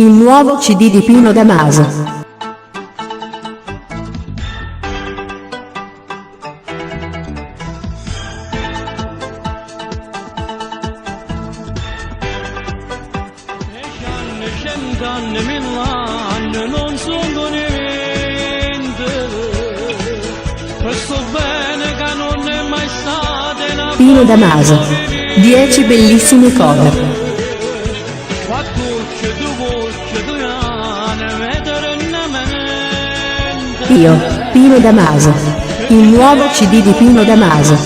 Il nuovo CD di Pino Damaso. Pino Damaso. 10 bellissime cover. Io, Pino Damaso. Il nuovo CD di Pino Damaso.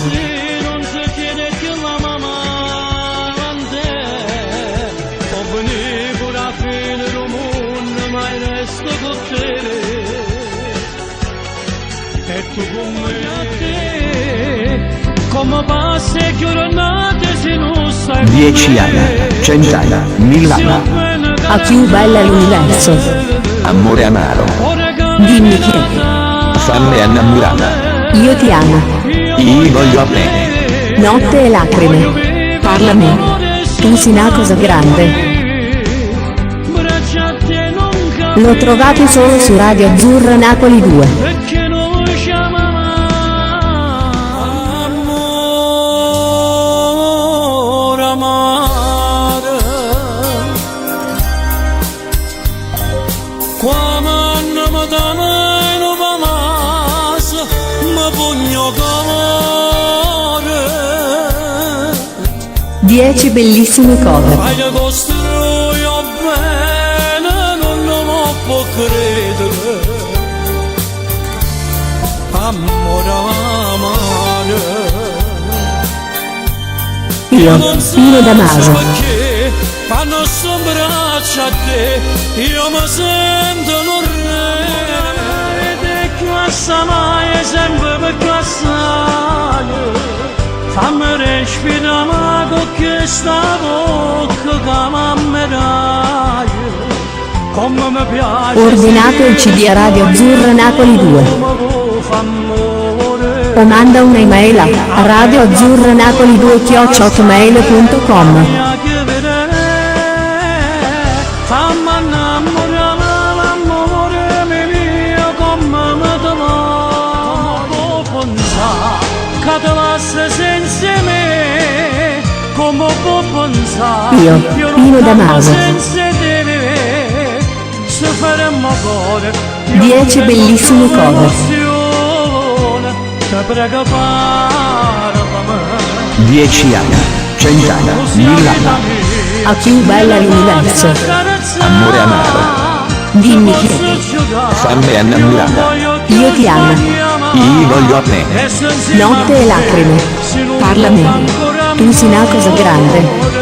Dieci anni, cent'anni, mill'anni. A più bella l'universo. Amore amaro. Dimmi chi è. Fammi innamorata. Io ti amo. Io voglio a bene. Notte e lacrime. Parlami. Tu sei una cosa grande. L'ho trovato solo su Radio Azzurra Napoli 2. Dieci bellissime cover. Io, Pino Damaso. Io mi sento un re ed è mai sempre per fammi respirare con questa bocca che m'ammiraglio come mi piace. Ordinato il CD a Radio Azzurra Napoli 2 o manda un'email a radioazzurranapoli2@hotmail.com. Io, Pino Damaso. 10 bellissime cover. 10 anni, cent'anni, mill'anni. A più bella l'universo. Amore amaro. Dimmi chi è. Fammi innamorata. Io ti amo. Io voglio a bene. Notte e lacrime. Parlami. Tu sei una cosa grande.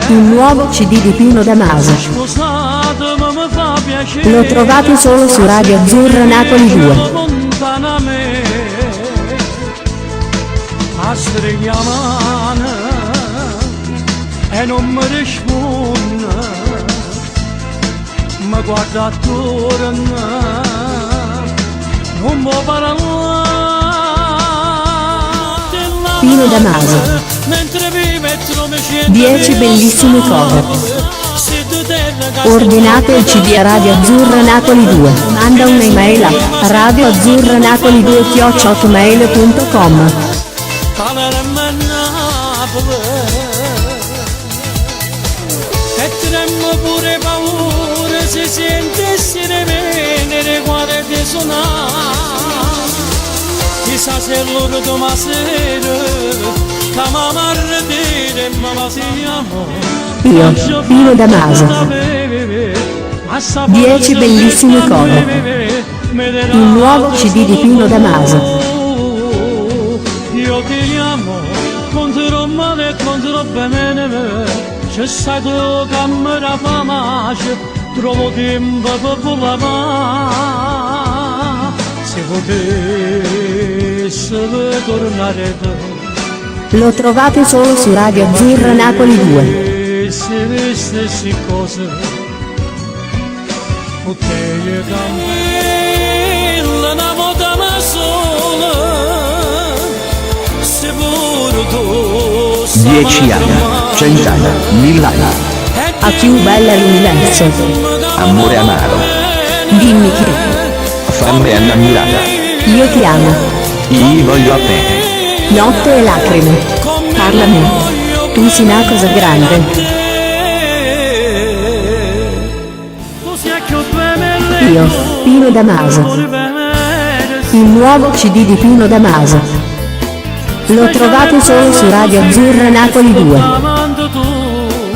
Il nuovo CD di Pino Damaso. L'ho trovato solo su Radio Azzurra Napoli 2. E non mi risponde, mi guarda attorno, non può parlare. Pino Damaso. 10 bellissime cover. Ordinate il CD a Radio Azzurra Napoli 2. Manda un'email a radioazzurranapoli2@hotmail.com. E tremmo pure paura se sentessi di venire guarda di suonare. Chissà se loro domani sera che mamma ridere mamma siamo. Io, Pino Damaso. 10 bellissime cover. Il nuovo CD di Pino Damaso. Io ti amo, contro male e contro bene. C'è stato che mi era famace, trovo tempo per volare. Se potesse tornare tu. Lo trovate solo su Radio Azzurra Napoli 2. Se le stesse cose, ok, 10 anni, 100 anni, 1000 anni. A più bella l'universo. Amore amaro, Dimmi che fammi innamorata. io ti amo. Io voglio a te. Notte e lacrime. Parlami. Tu sei una cosa grande. Io, Pino Damaso. Il nuovo CD di Pino Damaso. Lo trovate solo su Radio Azzurra Napoli 2.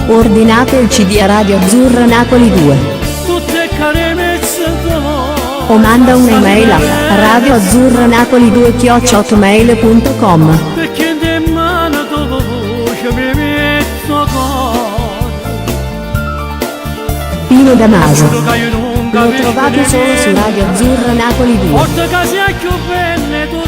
Ordinate il CD a Radio Azzurra Napoli 2. O manda un'email a radioazzurranapoli2@hotmail.com. Perché in mano tua voce mi metto Pino Damaso. Lo trovate solo su Radio Azzurra Napoli 2. Porta casa più belle tu